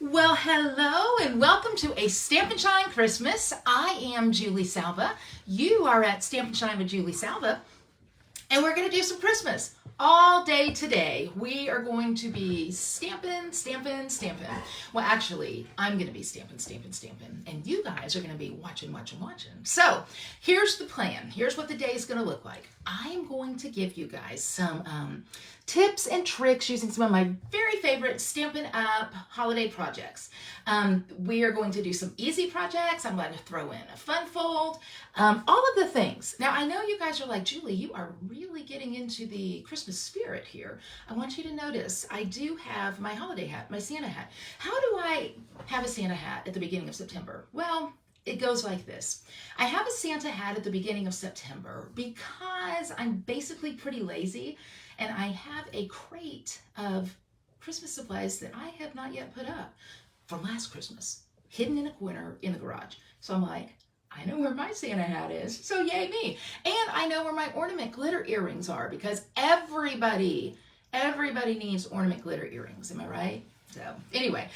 Well, hello and welcome to a Stampin' Shine Christmas. I am Julie Salva. You are at Stampin' Shine with Julie Salva, and we're going to do some Christmas all day today. We are going to be stamping. Well, actually, I'm going to be stamping, and you guys are going to be watching. So, here's the plan. Here's what the day is going to look like. I'm going to give you guys some tips and tricks using some of my very favorite Stampin' Up! Holiday projects. We are going to do some easy projects. I'm going to throw in a fun fold, all of the things. Now, I know you guys are like, Julie, you are really getting into the Christmas spirit here. I want you to notice I do have my holiday hat, my Santa hat. How do I have a Santa hat at the beginning of September? Well, it goes like this. I have a Santa hat at the beginning of September because I'm basically pretty lazy and I have a crate of Christmas supplies that I have not yet put up from last Christmas, hidden in a corner in the garage. So I'm like, I know where my Santa hat is, so yay me. And I know where my ornament glitter earrings are because everybody needs ornament glitter earrings, am I right? So anyway,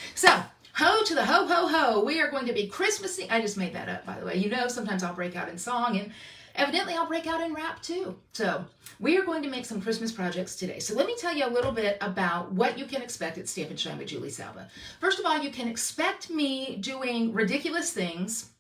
ho to the ho, ho, ho. We are going to be Christmassy. I just made that up, by the way. You know, sometimes I'll break out in song and evidently I'll break out in rap too. So we are going to make some Christmas projects today. So let me tell you a little bit about what you can expect at Stampin' Shine with Julie Salva. First of all, you can expect me doing ridiculous things.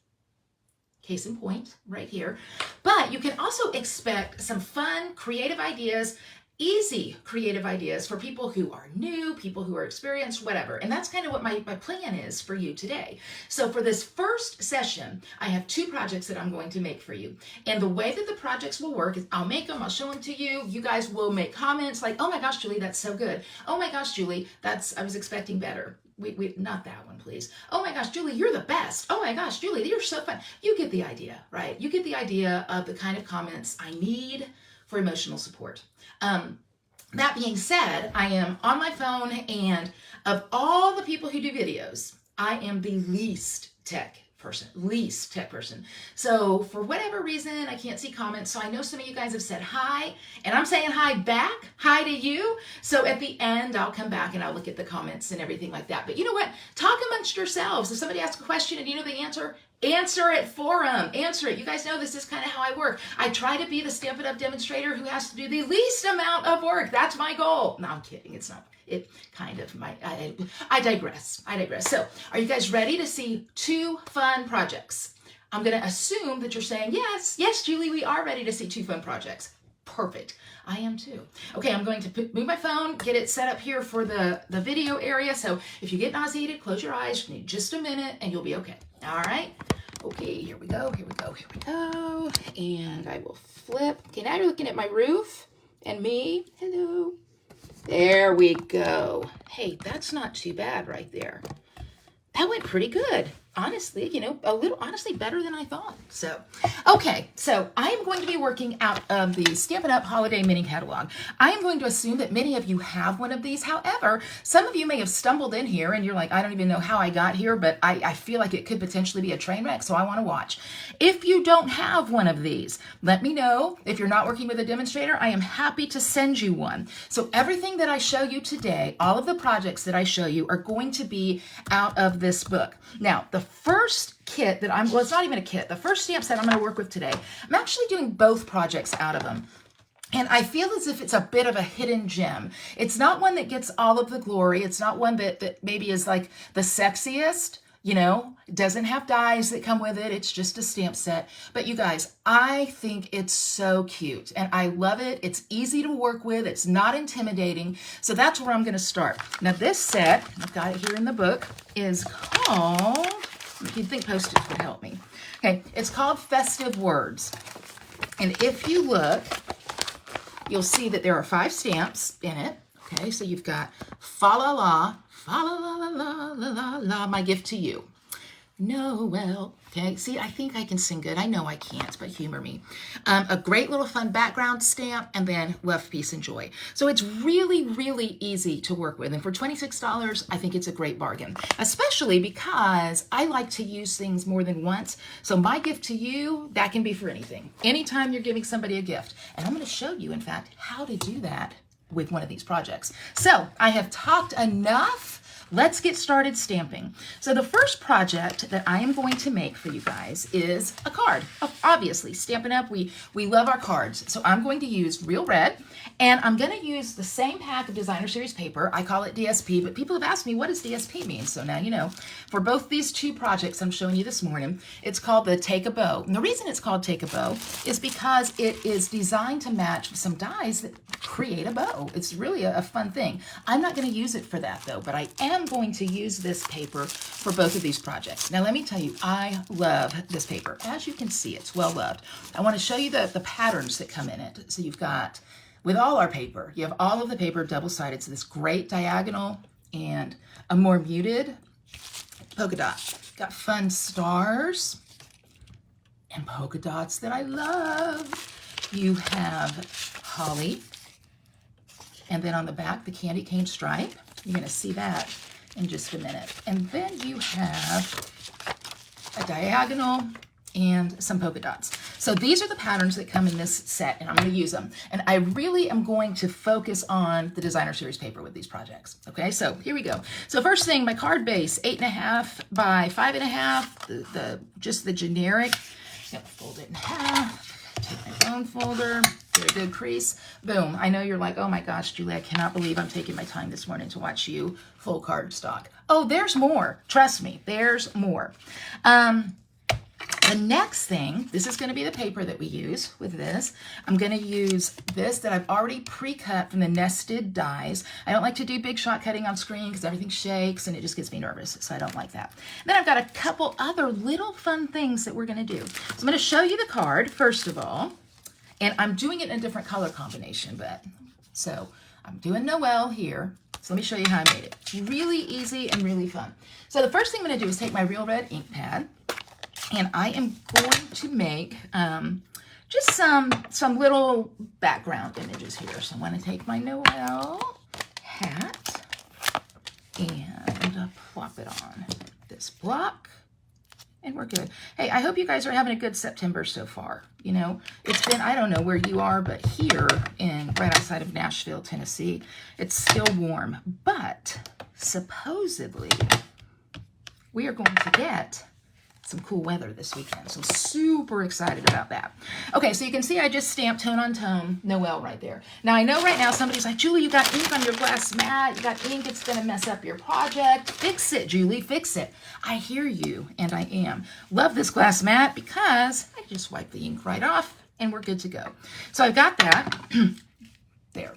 Case in point, right here. But you can also expect some fun, creative ideas, easy creative ideas for people who are new, people who are experienced, whatever. And that's kind of what my plan is for you today. So for this first session, I have two projects that I'm going to make for you. And the way that the projects will work is I'll make them, I'll show them to you. You guys will make comments like, oh my gosh, Julie, that's so good. Oh my gosh, Julie, I was expecting better. Not that one, please. Oh my gosh, Julie, you're the best. Oh my gosh, Julie, you're so fun. You get the idea, right? You get the idea of the kind of comments I need for emotional support. That being said, I am on my phone, and of all the people who do videos, I am the least tech person. So for whatever reason, I can't see comments. So I know some of you guys have said hi, and I'm saying hi back, hi to you. So at the end, I'll come back and I'll look at the comments and everything like that. But you know what? Talk amongst yourselves. If somebody asks a question and you know the answer it for them. Answer it. You guys know this is kind of how I work. I try to be the Stampin' Up! Demonstrator who has to do the least amount of work. That's my goal. No, I'm kidding. It's not. It kind of might. I digress. So, are you guys ready to see two fun projects? I'm going to assume that you're saying, yes, Julie, we are ready to see two fun projects. Perfect. I am too. Okay, I'm going to move my phone, get it set up here for the video area. So if you get nauseated, close your eyes. You need just a minute and you'll be okay. All right. Okay, here we go. And I will flip. Okay, now you're looking at my roof and me. Hello. There we go. Hey, that's not too bad right there. That went pretty good. Honestly, honestly better than I thought. So, okay, so I am going to be working out of the Stampin' Up! Holiday Mini Catalog. I am going to assume that many of you have one of these. However, some of you may have stumbled in here and you're like, I don't even know how I got here, but I feel like it could potentially be a train wreck, so I want to watch. If you don't have one of these, let me know. If you're not working with a demonstrator, I am happy to send you one. So everything that I show you today, all of the projects that I show you are going to be out of this book. Now, the first kit that it's not even a kit, the first stamp set I'm going to work with today, I'm actually doing both projects out of them. And I feel as if it's a bit of a hidden gem. It's not one that gets all of the glory. It's not one that maybe is like the sexiest, it doesn't have dies that come with it. It's just a stamp set. But you guys, I think it's so cute and I love it. It's easy to work with. It's not intimidating. So that's where I'm going to start. Now this set, I've got it here in the book, is called, you'd think postage would help me. Okay, it's called Festive Words. And if you look, you'll see that there are 5 stamps in it. Okay, so you've got fa la la, my gift to you. Noel. Okay, see, I think I can sing good. I know I can't, but humor me. A great little fun background stamp, and then love, peace, and joy. So it's really, really easy to work with. And for $26, I think it's a great bargain, especially because I like to use things more than once. So my gift to you, that can be for anything. Anytime you're giving somebody a gift. And I'm going to show you, in fact, how to do that with one of these projects. So I have talked enough let's get started stamping. So the first project that I am going to make for you guys is a card. Obviously, Stampin' Up, we love our cards. So I'm going to use Real Red, and I'm going to use the same pack of Designer Series paper. I call it DSP, but people have asked me, what does DSP mean? So now you know. For both these two projects I'm showing you this morning, it's called the Take a Bow. And the reason it's called Take a Bow is because it is designed to match some dies that create a bow. It's really a fun thing. I'm not going to use it for that though, but I am going to use this paper for both of these projects. Now let me tell you, I love this paper. As you can see, it's well loved. I want to show you the patterns that come in it. So you've got, with all our paper, you have all of the paper double-sided, so this great diagonal and a more muted polka dot. Got fun stars and polka dots that I love. You have holly, and then on the back, the candy cane stripe. You're going to see that in just a minute. And then you have a diagonal and some polka dots. So these are the patterns that come in this set, and I'm going to use them. And I really am going to focus on the Designer Series paper with these projects. Okay, so here we go. So first thing, my card base, 8.5 by 5.5. Just the generic. I'm going to fold it in half. Take my bone folder, get a good crease. Boom. I know you're like, oh my gosh, Julie, I cannot believe I'm taking my time this morning to watch you full cardstock. Oh, there's more. Trust me, there's more. The next thing, this is going to be the paper that we use with this. I'm going to use this that I've already pre-cut from the nested dies. I don't like to do big shot cutting on screen because everything shakes and it just gets me nervous, so I don't like that. Then I've got a couple other little fun things that we're going to do. So I'm going to show you the card, first of all, and I'm doing it in a different color combination, so I'm doing Noel here. So let me show you how I made it. Really easy and really fun. So the first thing I'm going to do is take my Real Red ink pad, and I am going to make just some little background images here. So I'm going to take my Noel hat and plop it on this block, and we're good. Hey, I hope you guys are having a good September so far. You know, it's been, I don't know where you are, but here right outside of Nashville, Tennessee, it's still warm. But supposedly we are going to get some cool weather this weekend. So super excited about that. Okay, so you can see I just stamped tone on tone Noel right there. Now I know right now somebody's like, Julie, you got ink on your glass mat. You got ink, it's gonna mess up your project. Fix it, Julie, fix it. I hear you, and I am. Love this glass mat because I just wipe the ink right off and we're good to go. So I've got that there.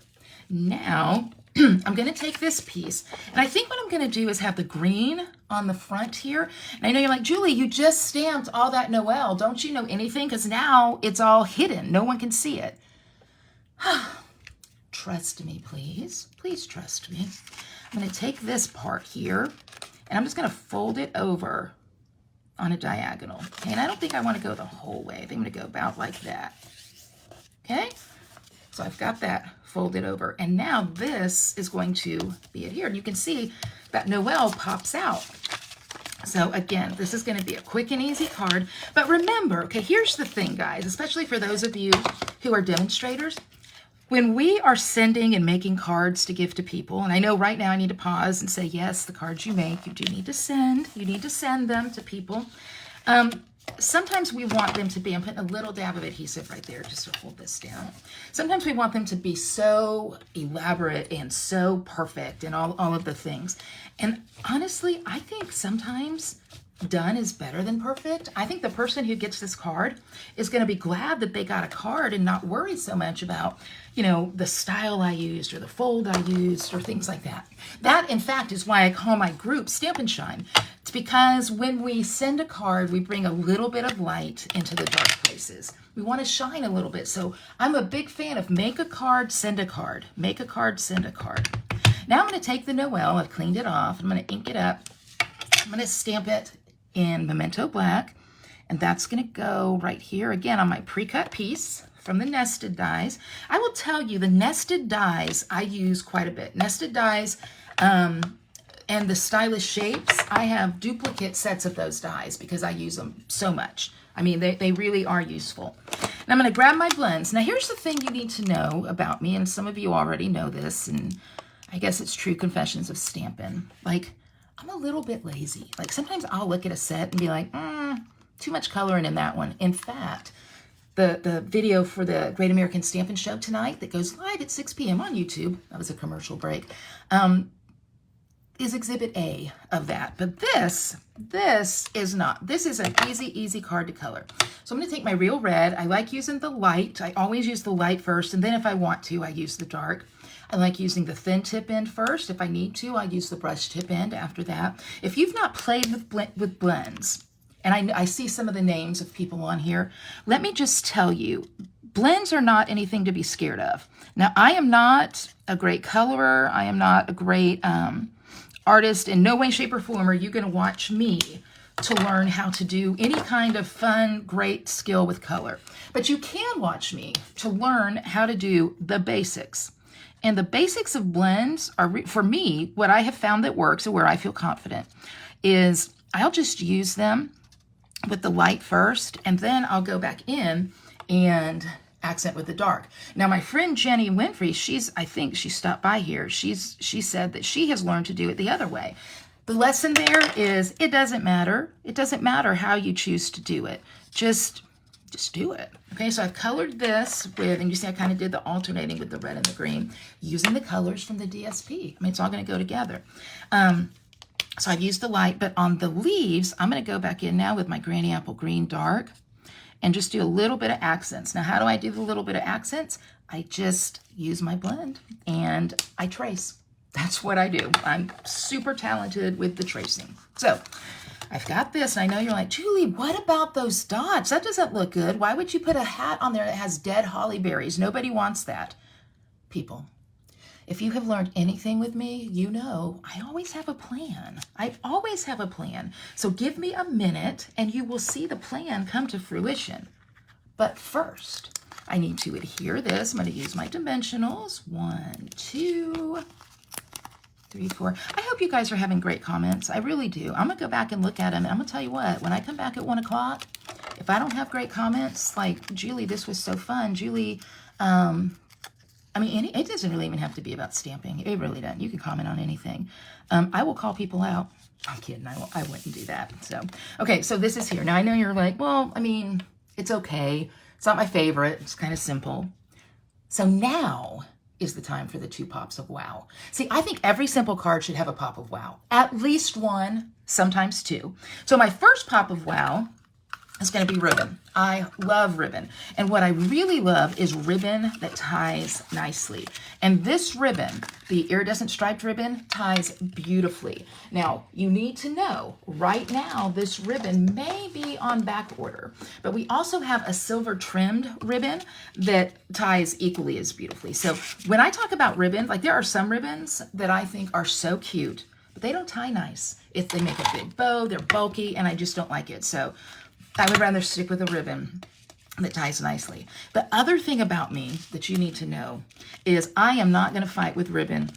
Now, I'm going to take this piece, and I think what I'm going to do is have the green on the front here. And I know you're like, Julie, you just stamped all that Noel. Don't you know anything? Because now it's all hidden. No one can see it. Trust me, please. Please trust me. I'm going to take this part here, and I'm just going to fold it over on a diagonal. Okay, and I don't think I want to go the whole way. I think I'm going to go about like that. Okay? So I've got that folded over, and now this is going to be adhered. You can see that Noel pops out. So again, this is going to be a quick and easy card. But remember, okay, here's the thing, guys, especially for those of you who are demonstrators. When we are sending and making cards to give to people, and I know right now I need to pause and say, yes, the cards you make, you do need to send. You need to send them to people. Sometimes we want them to be, I'm putting a little dab of adhesive right there just to hold this down. Sometimes we want them to be so elaborate and so perfect and all of the things. And honestly, I think sometimes done is better than perfect. I think the person who gets this card is going to be glad that they got a card and not worry so much about, you know, the style I used or the fold I used or things like that. That, in fact, is why I call my group Stampin' Shine. It's because when we send a card, we bring a little bit of light into the dark places. We want to shine a little bit. So I'm a big fan of make a card, send a card. Make a card, send a card. Now I'm going to take the Noel. I've cleaned it off. I'm going to ink it up. I'm going to stamp it in Memento Black, and that's going to go right here again on my pre-cut piece from the nested dies. I will tell you, the nested dies I use quite a bit. Nested dies and the stylish shapes, I have duplicate sets of those dies because I use them so much. I mean, they really are useful. And I'm going to grab my blends. Now, here's the thing you need to know about me, and some of you already know this, and I guess it's true confessions of Stampin'. Like, I'm a little bit lazy. Like sometimes I'll look at a set and be like, too much coloring in that one. In fact, the video for the Great American Stampin Show tonight that goes live at 6 p.m. on YouTube, that was a commercial break, is exhibit A of that. But this is not. This is an easy card to color. So I'm going to take my real red. I like using the light. I always use the light first, and then if I want to, I use the dark. I like using the thin tip end first. If I need to, I use the brush tip end after that. If you've not played with blends, and I see some of the names of people on here, let me just tell you, blends are not anything to be scared of. Now, I am not a great colorer. I am not a great artist. In no way, shape, or form are you going to watch me to learn how to do any kind of fun, great skill with color. But you can watch me to learn how to do the basics. And the basics of blends are, for me, what I have found that works and where I feel confident is I'll just use them with the light first, and then I'll go back in and accent with the dark. Now, my friend Jenny Winfrey, I think she stopped by here. She said that she has learned to do it the other way. The lesson there is it doesn't matter. It doesn't matter how you choose to do it. Just do it. Okay, so I've colored this with, and you see I kind of did the alternating with the red and the green using the colors from the DSP. I mean, it's all going to go together. So I've used the light, but on the leaves, I'm going to go back in now with my Granny Apple Green Dark and just do a little bit of accents. Now, how do I do the little bit of accents? I just use my blend and I trace. That's what I do. I'm super talented with the tracing. So I've got this, and I know you're like, Julie, what about those dots? That doesn't look good. Why would you put a hat on there that has dead holly berries? Nobody wants that. People, if you have learned anything with me, you know I always have a plan. I always have a plan. So give me a minute, and you will see the plan come to fruition. But first, I need to adhere this. I'm going to use my dimensionals. 1, 2, 3, 4. I hope you guys are having great comments. I really do. I'm going to go back and look at them. And I'm going to tell you what, when I come back at 1 o'clock, if I don't have great comments, like, Julie, this was so fun. Julie, I mean, it doesn't really even have to be about stamping. It really doesn't. You can comment on anything. I will call people out. I'm kidding. I wouldn't do that. So, okay, so this is here. Now, I know you're like, well, I mean, it's okay. It's not my favorite. It's kind of simple. So now is the time for the 2 pops of wow. See, I think every simple card should have a pop of wow. At least 1, sometimes 2. So my first pop of wow is going to be ribbon. I love ribbon. And what I really love is ribbon that ties nicely. And this ribbon, the iridescent striped ribbon, ties beautifully. Now, you need to know, right now, this ribbon may be on back order, but we also have a silver trimmed ribbon that ties equally as beautifully. So when I talk about ribbon, like there are some ribbons that I think are so cute, but they don't tie nice. If they make a big bow, they're bulky, and I just don't like it. So I would rather stick with a ribbon that ties nicely. The other thing about me that you need to know is I am not going to fight with ribbon.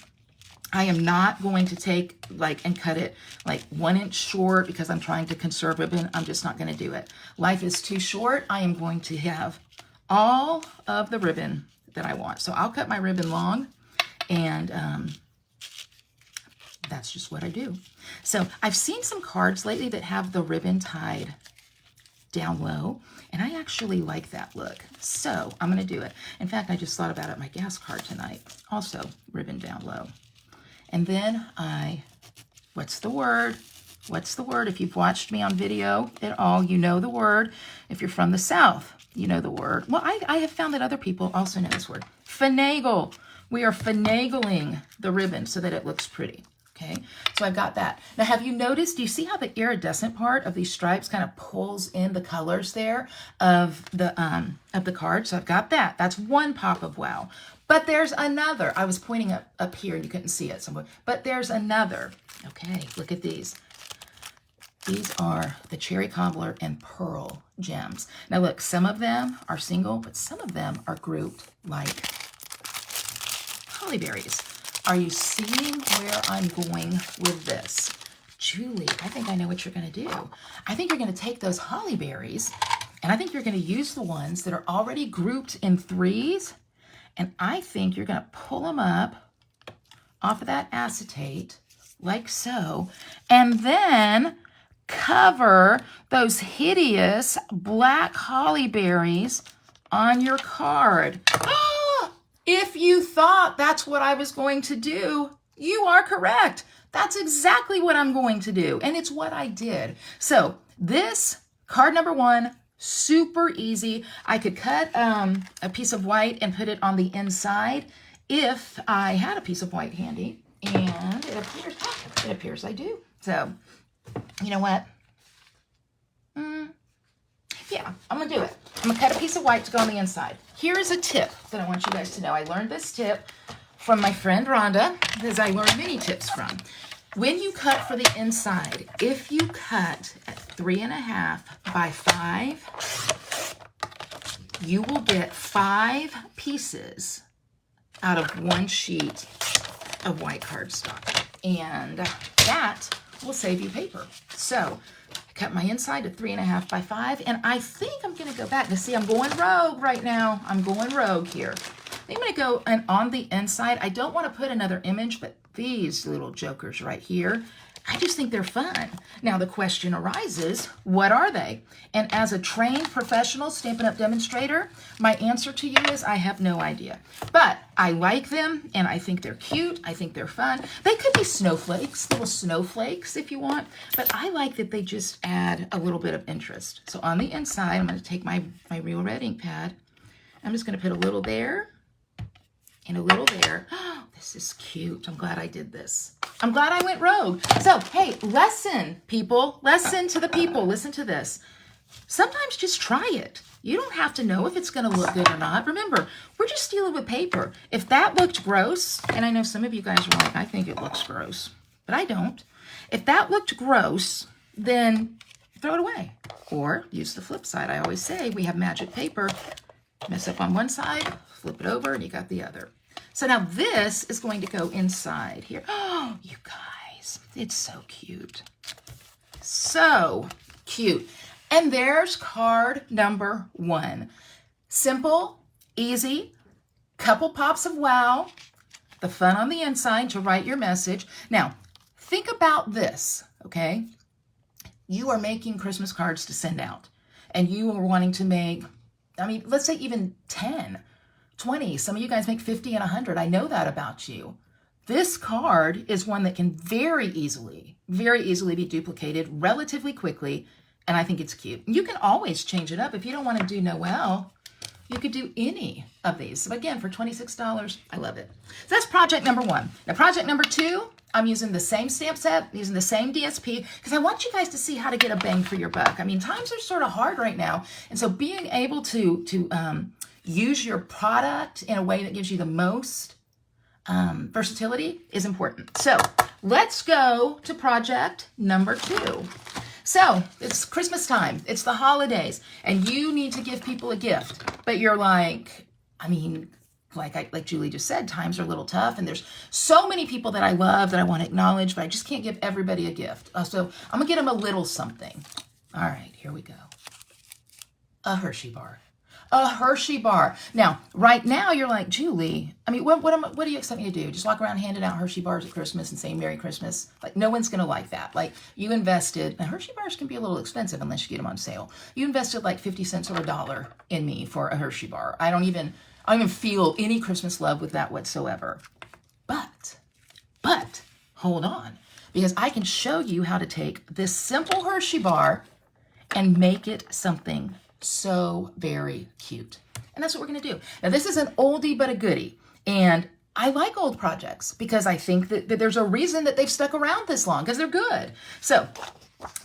I am not going to take and cut it like 1 inch short because I'm trying to conserve ribbon. I'm just not going to do it. Life is too short. I am going to have all of the ribbon that I want. So I'll cut my ribbon long, and that's just what I do. So I've seen some cards lately that have the ribbon tied down low, and I actually like that look. So I'm going to do it. In fact, I just thought about it, my gas card tonight. Also ribbon down low. And then what's the word? What's the word? If you've watched me on video at all, you know the word. If you're from the South, you know the word. Well, I have found that other people also know this word. Finagle. We are finagling the ribbon so that it looks pretty. Okay, so I've got that. Now, have you noticed, do you see how the iridescent part of these stripes kind of pulls in the colors there of the card? So I've got that. That's 1 pop of wow. But there's another. I was pointing up here and you couldn't see it somewhere. But there's another. Okay, look at these. These are the Cherry Cobbler and Pearl gems. Now look, some of them are single, but some of them are grouped like holly berries. Are you seeing where I'm going with this? Julie, I think I know what you're going to do. I think you're going to take those holly berries, and I think you're going to use the ones that are already grouped in 3s, and I think you're going to pull them up off of that acetate like so, and then cover those hideous black holly berries on your card. If you thought that's what I was going to do, you are correct. That's exactly what I'm going to do, and it's what I did. So this card number 1, super easy. I could cut a piece of white and put it on the inside if I had a piece of white handy, and it appears I do. So, you know what? Yeah, I'm going to do it. I'm going to cut a piece of white to go on the inside. Here is a tip that I want you guys to know. I learned this tip from my friend Rhonda, because I learned many tips from. When you cut for the inside, if you cut at 3.5 by 5, you will get 5 pieces out of 1 sheet of white cardstock. And that will save you paper. So I cut my inside to 3.5 by 5, and I think I'm going to go back. Now, see, I'm going rogue right now. I'm going rogue here. I'm going to go and on the inside, I don't want to put another image, but these little jokers right here, I just think they're fun. Now the question arises, what are they? And as a trained professional Stampin' Up! Demonstrator, my answer to you is I have no idea. But I like them, and I think they're cute. I think they're fun. They could be snowflakes, little snowflakes if you want, but I like that they just add a little bit of interest. So on the inside, I'm going to take my Real Red ink pad. I'm just going to put a little there and a little there. Oh, this is cute. I'm glad I did this. I'm glad I went rogue. So, hey, lesson, people. Lesson to the people. Listen to this. Sometimes just try it. You don't have to know if it's going to look good or not. Remember, we're just dealing with paper. If that looked gross, and I know some of you guys are like, I think it looks gross, but I don't. If that looked gross, then throw it away. Or use the flip side. I always say we have magic paper. Mess up on one side, flip it over, and you got the other. So now this is going to go inside here. Oh, you guys, it's so cute. So cute. And there's card number 1. Simple, easy, couple pops of wow, the fun on the inside to write your message. Now, think about this, okay? You are making Christmas cards to send out, and you are wanting to make, I mean, let's say even 10, 20. Some of you guys make 50 and 100. I know that about you. This card is one that can very easily be duplicated relatively quickly, and I think it's cute. You can always change it up. If you don't want to do Noel, you could do any of these. So again, for $26, I love it. So that's project number 1. Now project number 2, I'm using the same stamp set, using the same DSP, because I want you guys to see how to get a bang for your buck. I mean, times are sort of hard right now, and so being able to use your product in a way that gives you the most versatility is important. So let's go to project number 2. So it's Christmas time, it's the holidays, and you need to give people a gift, but you're like, I mean, like Julie just said, times are a little tough, and there's so many people that I love that I want to acknowledge, but I just can't give everybody a gift. So I'm gonna get them a little something. All right, here we go. A Hershey bar. A Hershey bar. Now, right now, you're like, Julie, I mean, what do you expect me to do? Just walk around handing out Hershey bars at Christmas and saying Merry Christmas? Like, no one's going to like that. Like, you invested, and Hershey bars can be a little expensive unless you get them on sale. You invested like 50 cents or $1 in me for a Hershey bar. I don't even feel any Christmas love with that whatsoever. But, hold on, because I can show you how to take this simple Hershey bar and make it something so very cute. And that's what we're going to do. Now, this is an oldie but a goodie. And I like old projects because I think that there's a reason that they've stuck around this long, because they're good. So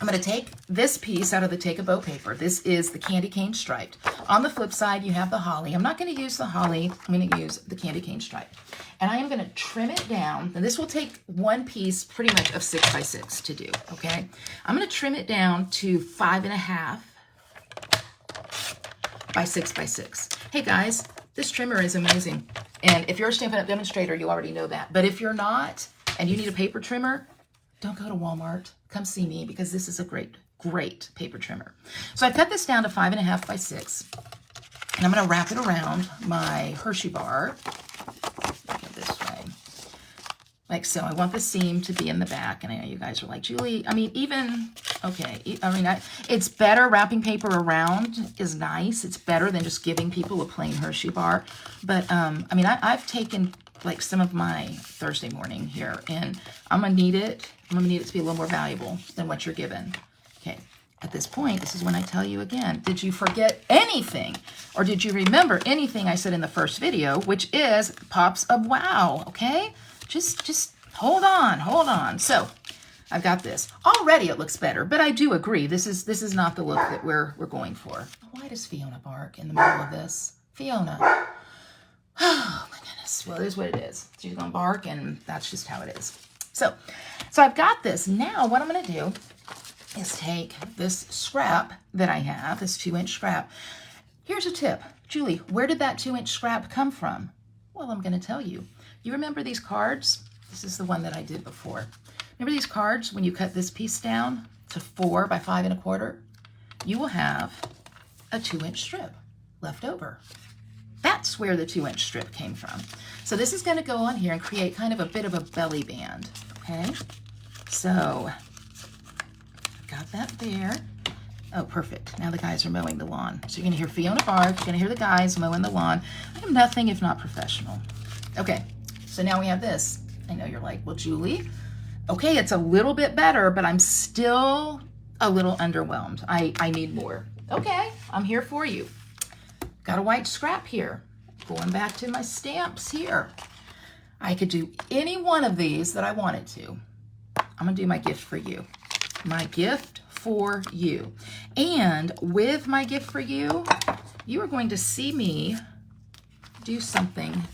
I'm going to take this piece out of the Take a Bow paper. This is the candy cane striped. On the flip side, you have the holly. I'm not going to use the holly. I'm going to use the candy cane stripe. And I am going to trim it down. And this will take one piece pretty much of 6 by 6 to do, okay? I'm going to trim it down to 5.5 by 6 by 6. Hey guys, this trimmer is amazing. And if you're a Stampin' Up! Demonstrator, you already know that. But if you're not, and you need a paper trimmer, don't go to Walmart. Come see me, because this is a great paper trimmer. So I cut this down to 5.5 by 6. And I'm going to wrap it around my Hershey bar. Go this way. like so. I want the seam to be in the back, and I know you guys are like, Julie, I mean, even, okay, I mean, it's better. Wrapping paper around is nice. It's better than just giving people a plain Hershey bar. But, I mean, I've taken, like, some of my Thursday morning here, and I'm going to need it. I'm going to need it to be a little more valuable than what you're given. Okay, at this point, this is when I tell you again, did you forget anything? Or did you remember anything I said in the first video, which is pops of wow, okay? Just hold on. So I've got this. Already it looks better, but I do agree. This is not the look that we're going for. Why does Fiona bark in the middle of this? Fiona. Oh my goodness. Well, it is what it is. She's gonna bark, and that's just how it is. So I've got this. Now what I'm gonna do is take this scrap that I have, this 2-inch scrap. Here's a tip. Julie, where did that 2-inch scrap come from? Well, I'm gonna tell you. You remember these cards? This is the one that I did before. Remember these cards when you cut this piece down to 4 by 5 1/4? You will have a 2-inch strip left over. That's where the 2-inch strip came from. So this is going to go on here and create kind of a bit of a belly band. Okay, so got that there. Oh, perfect. Now the guys are mowing the lawn. So you're going to hear Fiona bark. You're going to hear the guys mowing the lawn. I am nothing if not professional. Okay, so now we have this. I know you're like, well, Julie, okay, it's a little bit better, but I'm still a little underwhelmed. I need more. Okay, I'm here for you. Got a white scrap here. Going back to my stamps here. I could do any one of these that I wanted to. I'm going to do my gift for you. My gift for you. And with my gift for you, you are going to see me do something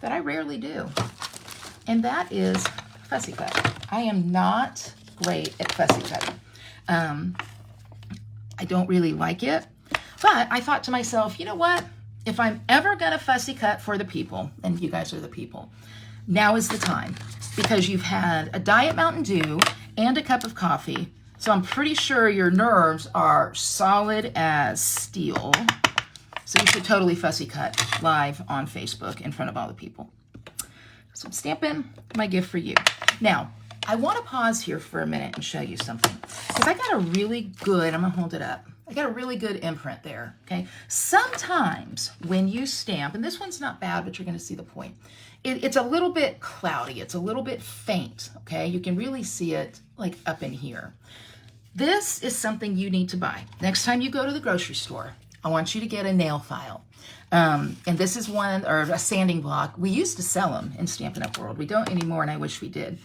that I rarely do. And that is fussy cut. I am not great at fussy cutting. I don't really like it. But I thought to myself, you know what? If I'm ever going to fussy cut for the people, and you guys are the people, now is the time. Because you've had a Diet Mountain Dew and a cup of coffee. So I'm pretty sure your nerves are solid as steel. So you should totally fussy cut live on Facebook in front of all the people. So I'm stamping my gift for you. Now, I want to pause here for a minute and show you something. Because I got a really good, I'm going to hold it up. I got a really good imprint there, okay? Sometimes when you stamp, and this one's not bad, but you're going to see the point. It's a little bit cloudy. It's a little bit faint, okay? You can really see it like up in here. This is something you need to buy. Next time you go to the grocery store, I want you to get a nail file. And this is one, or a sanding block. We used to sell them in Stampin' Up! World. We don't anymore, and I wish we did.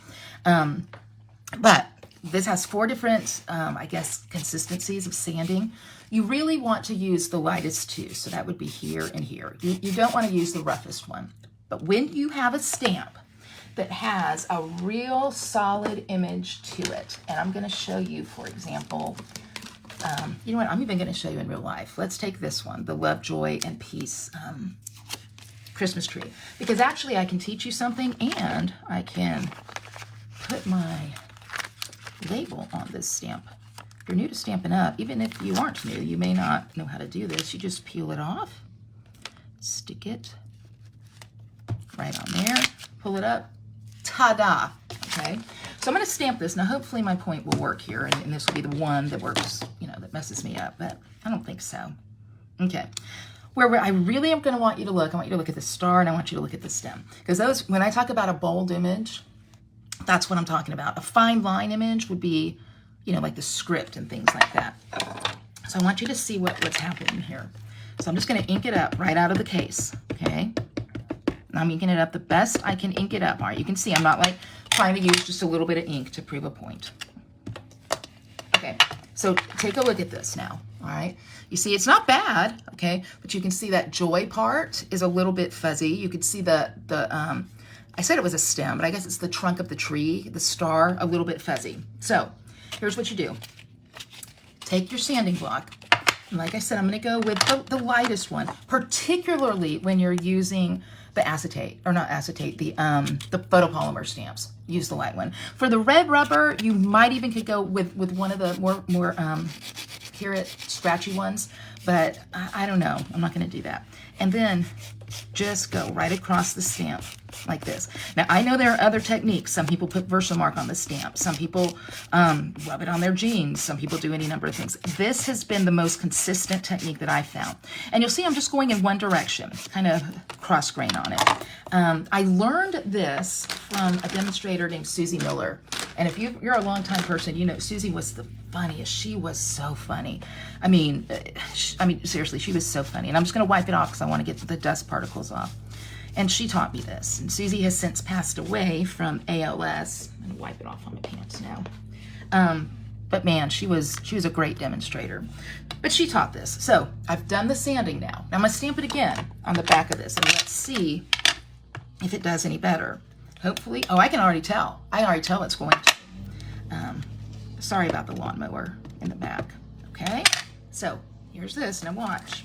But this has 4 different, I guess, consistencies of sanding. You really want to use the lightest 2, so that would be here and here. You don't want to use the roughest one. But when you have a stamp that has a real solid image to it, and I'm going to show you, for example, you know what, I'm even going to show you in real life. Let's take this one, the Love, Joy, and Peace Christmas tree. Because actually I can teach you something, and I can put my label on this stamp. If you're new to Stampin' Up, even if you aren't new, you may not know how to do this. You just peel it off, stick it right on there, pull it up, ta-da, okay? So I'm going to stamp this. Now, hopefully my point will work here, and this will be the one that works, you know, that messes me up, but I don't think so. Okay. Where I really am going to want you to look, I want you to look at the star, and I want you to look at the stem. Because those, when I talk about a bold image, that's what I'm talking about. A fine line image would be, you know, like the script and things like that. So I want you to see what's happening here. So I'm just going to ink it up right out of the case, okay? And I'm inking it up the best I can ink it up. All right, you can see I'm not like trying to use just a little bit of ink to prove a point. Okay, so take a look at this now, all right? You see it's not bad, okay? But you can see that joy part is a little bit fuzzy. You can see the I said it was a stem, but I guess it's the trunk of the tree, the star, a little bit fuzzy. So here's what you do. Take your sanding block. And like I said, I'm going to go with the lightest one, particularly when you're using the acetate, or not acetate, the photopolymer stamps. Use the light one. For the red rubber, you might even could go with one of the more carrot scratchy ones, but I don't know. I'm not going to do that. And then just go right across the stamp. like this. Now, I know there are other techniques. Some people put Versamark on the stamp. Some people rub it on their jeans. Some people do any number of things. This has been the most consistent technique that I've found. And you'll see I'm just going in one direction, kind of cross grain on it. I learned this from a demonstrator named Susie Miller. And if you're a longtime person, you know Susie was the funniest. She was so funny. I mean, seriously, she was so funny. And I'm just going to wipe it off because I want to get the dust particles off. And she taught me this. And Susie has since passed away from ALS. I'm going to wipe it off on my pants now. But man, she was a great demonstrator. But she taught this. So I've done the sanding now. Now I'm going to stamp it again on the back of this. And let's see if it does any better. Hopefully. Oh, I can already tell. I already tell it's going to. Sorry about the lawnmower in the back. Okay. So here's this. Now watch.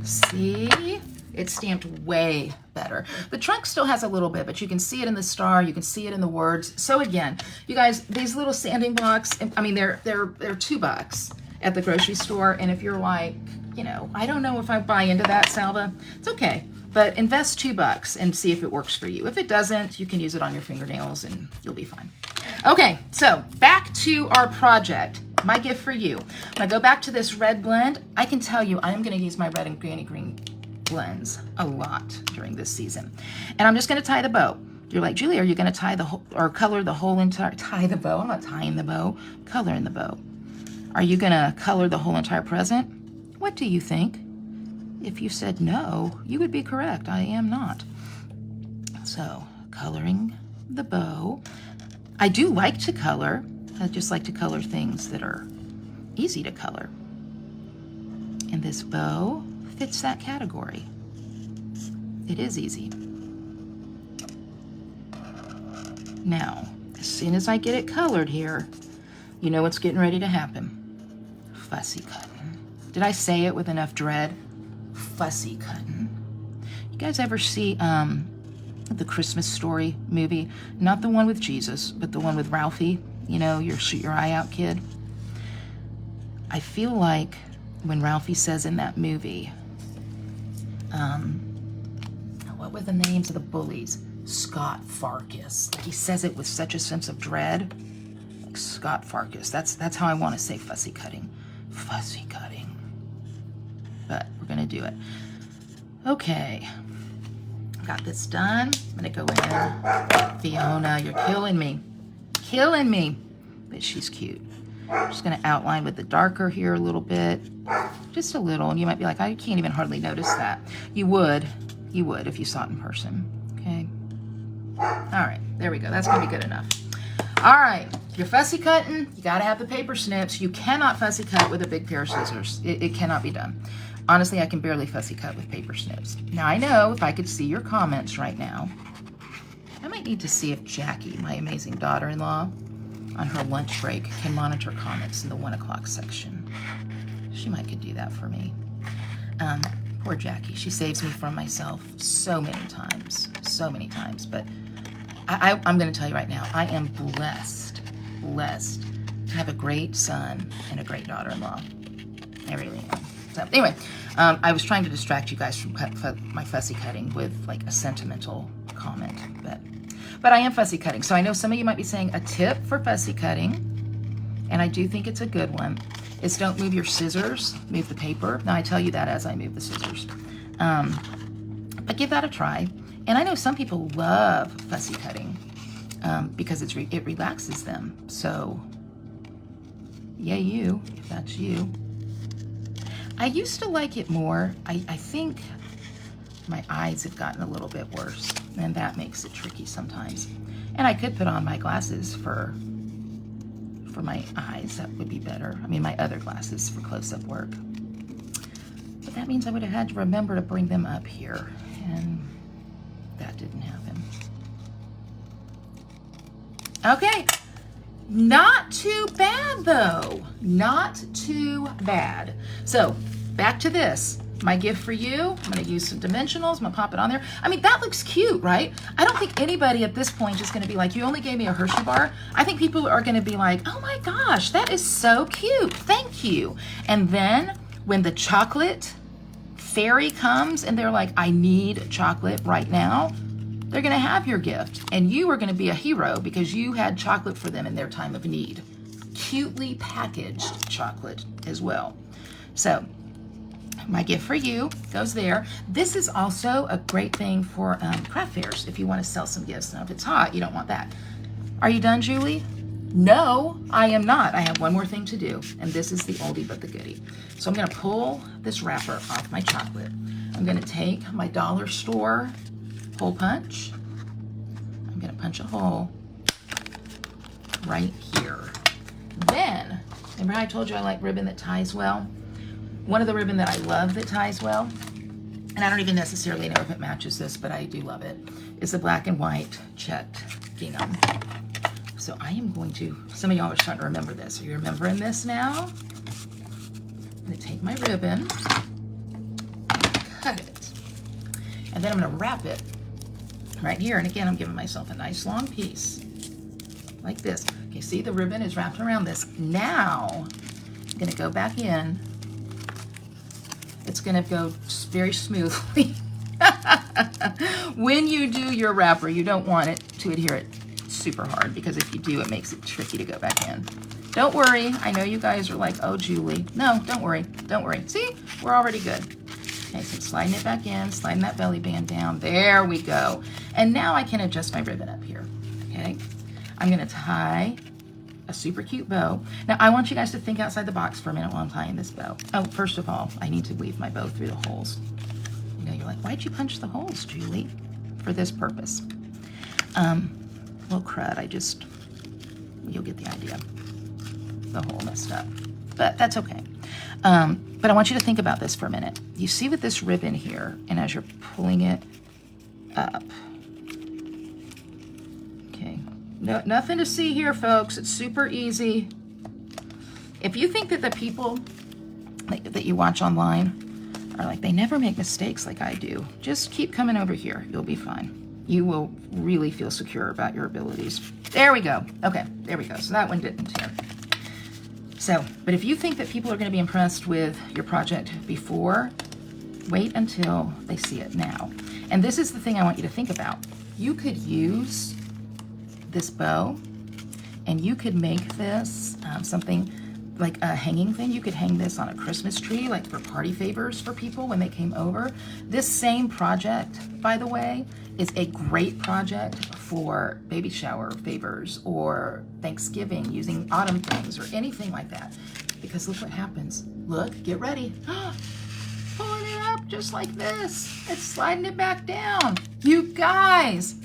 See? It's stamped way better. The trunk still has a little bit, but you can see it in the star. You can see it in the words. So again, you guys, these little sanding blocks, I mean, they're $2 at the grocery store. And if you're like, you know, I don't know if I buy into that, Salva, it's okay. But invest $2 and see if it works for you. If it doesn't, you can use it on your fingernails and you'll be fine. Okay, so back to our project. My gift for you. When I go back to this red blend, I can tell you I am going to use my red and granny green blends a lot during this season. And I'm just going to tie the bow. You're like, Julie, are you going to tie the whole, or color the whole entire, tie the bow? I'm not tying the bow, coloring the bow. Are you going to color the whole entire present? What do you think? If you said no, you would be correct. I am not. So, coloring the bow. I do like to color. I just like to color things that are easy to color. And this bow fits that category. It is easy. Now, as soon as I get it colored here, you know what's getting ready to happen. Fussy cutting. Did I say it with enough dread? Fussy cutting. You guys ever see the Christmas Story movie? Not the one with Jesus, but the one with Ralphie. You know, your shoot your eye out kid. I feel like when Ralphie says in that movie, what were the names of the bullies? Scott Farkas. Like he says it with such a sense of dread. Like Scott Farkas. That's how I want to say fussy cutting. Fussy cutting. But we're gonna do it. Okay. Got this done. I'm gonna go in. Fiona, you're killing me. Killing me. But she's cute. I'm just gonna outline with the darker here a little bit. Just a little. And you might be like, I can't even hardly notice that. You would if you saw it in person. Okay. All right, there we go. That's gonna be good enough. All right, if you're fussy cutting, you gotta have the paper snips. You cannot fussy cut with a big pair of scissors. It cannot be done. Honestly, I can barely fussy cut with paper snips. Now I know if I could see your comments right now, I might need to see if Jackie, my amazing daughter-in-law, on her lunch break can monitor comments in the 1 o'clock section. She might could do that for me. Poor Jackie, she saves me from myself so many times, but I'm gonna tell you right now, I am blessed to have a great son and a great daughter-in-law. I really am. So anyway, I was trying to distract you guys from my fussy cutting with like a sentimental comment, but I am fussy cutting. So I know some of you might be saying a tip for fussy cutting, and I do think it's a good one, is don't move your scissors, move the paper. Now I tell you that as I move the scissors. But give that a try. And I know some people love fussy cutting because it relaxes them. So yay you, if that's you. I used to like it more. I think my eyes have gotten a little bit worse, and that makes it tricky sometimes. And I could put on my glasses for my eyes. That would be better. I mean, my other glasses for close-up work. But that means I would have had to remember to bring them up here, and that didn't happen. Okay. Not too bad, though. Not too bad. So, back to this. My gift for you, I'm going to use some dimensionals. I'm going to pop it on there. I mean, that looks cute, right? I don't think anybody at this point is going to be like, you only gave me a Hershey bar. I think people are going to be like, oh my gosh, that is so cute. Thank you. And then when the chocolate fairy comes and they're like, I need chocolate right now, they're gonna have your gift. And you are gonna be a hero because you had chocolate for them in their time of need. Cutely packaged chocolate as well. So my gift for you goes there. This is also a great thing for craft fairs if you want to sell some gifts. Now, if it's hot, you don't want that. Are you done, Julie? No, I am not. I have one more thing to do, and this is the oldie but the goodie. So I'm going to pull this wrapper off my chocolate. I'm going to take my dollar store hole punch. I'm going to punch a hole right here. Then, remember how I told you I like ribbon that ties well? One of the ribbon that I love that ties well, and I don't even necessarily know if it matches this, but I do love it, is the black and white checked gingham. So I am going to, some of y'all are starting to remember this. Are you remembering this now? I'm going to take my ribbon, cut it, and then I'm going to wrap it right here. And again, I'm giving myself a nice long piece like this. Okay, see the ribbon is wrapped around this. Now I'm going to go back in. It's going to go very smoothly. When you do your wrapper, you don't want it to adhere it super hard, because if you do, it makes it tricky to go back in. Don't worry. I know you guys are like, oh, Julie. No, don't worry. Don't worry. See, we're already good. Okay, so sliding it back in, sliding that belly band down. There we go. And now I can adjust my ribbon up here. Okay, I'm going to tie a super cute bow. Now I want you guys to think outside the box for a minute while I'm tying this bow. Oh, first of all, I need to weave my bow through the holes. You know, you're like, why'd you punch the holes, Julie? For this purpose. Well, crud, you'll get the idea. The hole messed up, but that's okay. But I want you to think about this for a minute. You see with this ribbon here, and as you're pulling it up, okay, no, nothing to see here, folks. It's super easy. If you think that the people that you watch online are like, they never make mistakes like I do, just keep coming over here. You'll be fine. You will really feel secure about your abilities. There we go. Okay, there we go. So that one didn't here. So, but if you think that people are going to be impressed with your project before, wait until they see it now. And this is the thing I want you to think about. You could use this bow, and you could make this something like a hanging thing. You could hang this on a Christmas tree, like for party favors for people when they came over. This same project, by the way, is a great project for baby shower favors or Thanksgiving, using autumn things or anything like that. Because look what happens. Look, get ready. Pulling it up just like this. It's sliding it back down. You guys,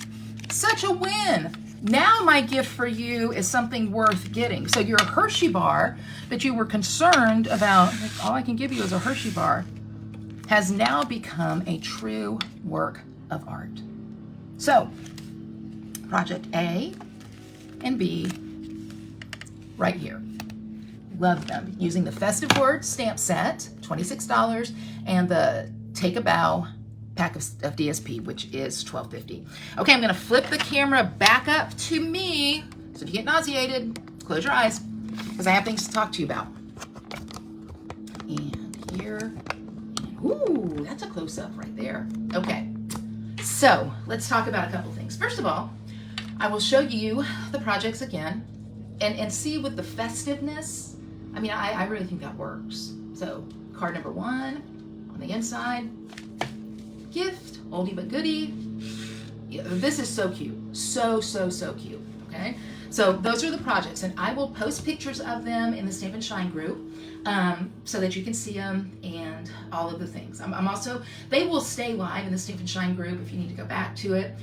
such a win. Now my gift for you is something worth getting. So your Hershey bar that you were concerned about, like, all I can give you is a Hershey bar, has now become a true work of art. So project A and B right here. Love them. Using the Festive Words stamp set, $26, and the Take a Bow pack of DSP, which is $12.50. Okay, I'm going to flip the camera back up to me. So if you get nauseated, close your eyes, because I have things to talk to you about. And here. Ooh, that's a close-up right there. Okay, so let's talk about a couple things. First of all, I will show you the projects again and see with the festiveness. I mean, I really think that works. So card number 1 on the inside. Gift, oldie but goodie. Yeah, this is so cute. So cute, okay? So those are the projects, and I will post pictures of them in the Stamp & Shine group so that you can see them and all of the things. I'm also, they will stay live in the Stamp & Shine group if you need to go back to it.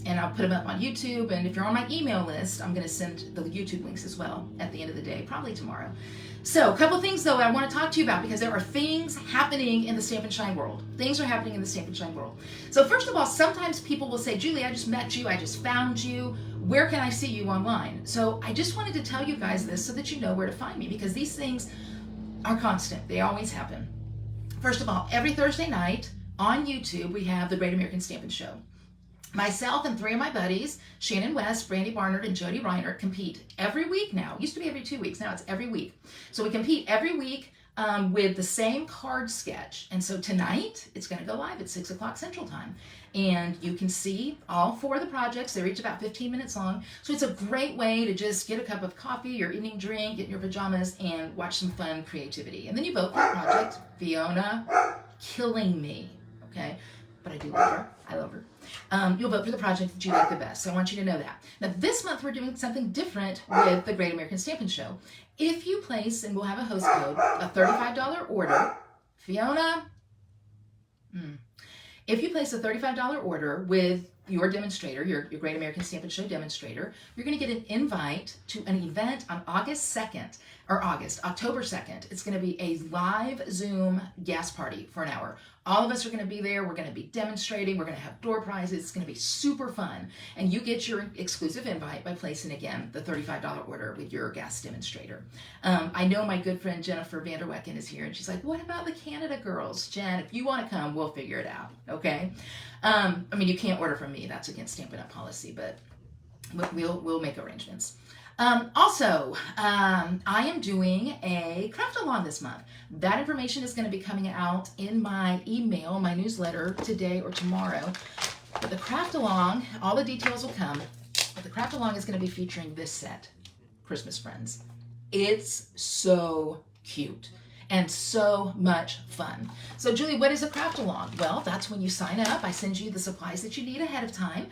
And I'll put them up on YouTube, and if you're on my email list, I'm gonna send the YouTube links as well at the end of the day, probably tomorrow. So a couple things though I want to talk to you about, because there are things happening in the Stamp & Shine world. Things are happening in the Stamp & Shine world. So first of all, sometimes people will say, Julie, I just met you, I just found you. Where can I see you online? So I just wanted to tell you guys this so that you know where to find me, because these things are constant. They always happen. First of all, every Thursday night on YouTube, we have the Great American Stampin' Show. Myself and 3 of my buddies, Shannon West, Brandy Barnard, and Jody Reiner, compete every week now. It used to be every 2 weeks. Now it's every week. So we compete every week with the same card sketch. And so tonight, it's going to go live at 6 o'clock Central Time. And you can see all 4 of the projects. They're each about 15 minutes long. So it's a great way to just get a cup of coffee, your evening drink, get in your pajamas, and watch some fun creativity. And then you vote for the project. Fiona, killing me, okay? But I do love her. I love her. You'll vote for the project that you like the best. So I want you to know that. Now, this month, we're doing something different with the Great American Stampin' Show. If you place, and we'll have a host code, a $35 order, Fiona, if you place a $35 order with your demonstrator, your Great American Stampin' Show demonstrator, you're going to get an invite to an event on October 2nd. It's going to be a live Zoom gas party for an hour. All of us are going to be there. We're going to be demonstrating. We're going to have door prizes. It's going to be super fun. And you get your exclusive invite by placing, again, the $35 order with your gas demonstrator. I know my good friend Jennifer Vanderwecken is here, and she's like, what about the Canada girls? Jen, if you want to come, we'll figure it out, okay? I mean, you can't order from me. That's against Stampin' Up! Policy, but we'll make arrangements. Also, I am doing a craft along this month. That information is going to be coming out in my email, my newsletter today or tomorrow. But the craft along, all the details will come, but the craft along is going to be featuring this set, Christmas Friends. It's so cute and so much fun. So Julie, what is a craft along? Well, that's when you sign up. I send you the supplies that you need ahead of time.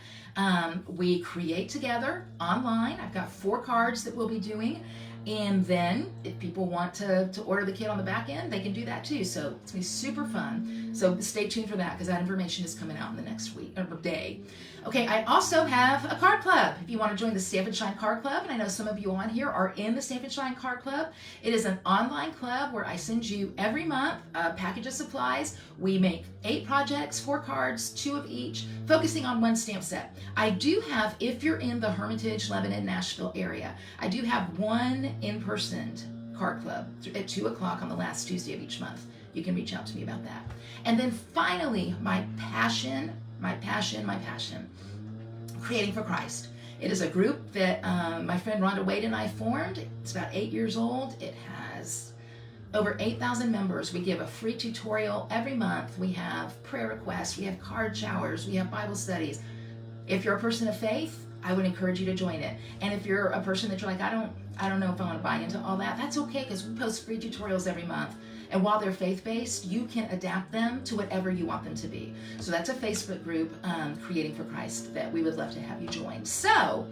We create together online. I've got 4 cards that we'll be doing. And then if people want to order the kit on the back end, they can do that too. So it's going to be super fun. So stay tuned for that because that information is coming out in the next week or day. Okay, I also have a card club. If you want to join the Stampin' Shine Card Club, and I know some of you on here are in the Stampin' Shine Card Club, it is an online club where I send you every month a package of supplies. We make 8 projects, 4 cards, 2 of each, focusing on 1 stamp set. I do have, if you're in the Hermitage, Lebanon, Nashville area, I do have 1 in-person card club at 2 o'clock on the last Tuesday of each month. You can reach out to me about that. And then finally, my passion, Creating for Christ. It is a group that my friend Rhonda Wade and I formed. It's about 8 years old. It has over 8,000 members. We give a free tutorial every month. We have prayer requests. We have card showers. We have Bible studies. If you're a person of faith, I would encourage you to join it. And if you're a person that you're like, I don't know if I want to buy into all that, that's okay because we post free tutorials every month. And while they're faith-based, you can adapt them to whatever you want them to be. So that's a Facebook group, Creating for Christ, that we would love to have you join. So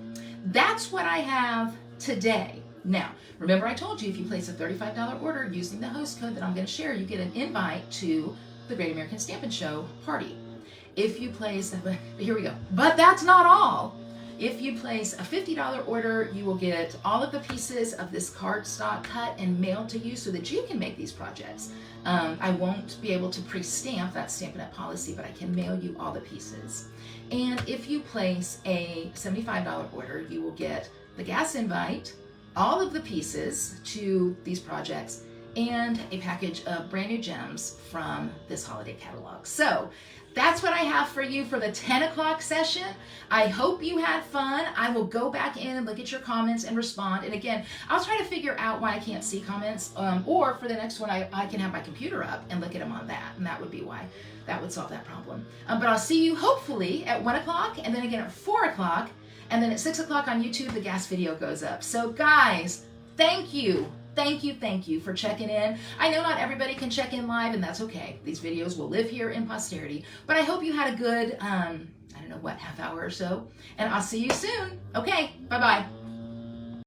that's what I have today. Now, remember I told you if you place a $35 order using the host code that I'm going to share, you get an invite to the Great American Stampin' Show party. If you place, here we go, but that's not all. If you place a $50 order, you will get all of the pieces of this cardstock cut and mailed to you so that you can make these projects. I won't be able to pre-stamp that Stampin' Up! Policy, but I can mail you all the pieces. And if you place a $75 order, you will get the gas invite, all of the pieces to these projects, and a package of brand new gems from this holiday catalog. So that's what I have for you for the 10 o'clock session. I hope you had fun. I will go back in and look at your comments and respond. And again, I'll try to figure out why I can't see comments, or for the next one, I can have my computer up and look at them on that. And that would be why. That would solve that problem. But I'll see you hopefully at 1 o'clock and then again at 4 o'clock. And then at 6 o'clock on YouTube, the gas video goes up. So guys, thank you. Thank you for checking in. I know not everybody can check in live, and that's okay. These videos will live here in posterity. But I hope you had a good, I don't know what, half hour or so. And I'll see you soon. Okay, bye-bye.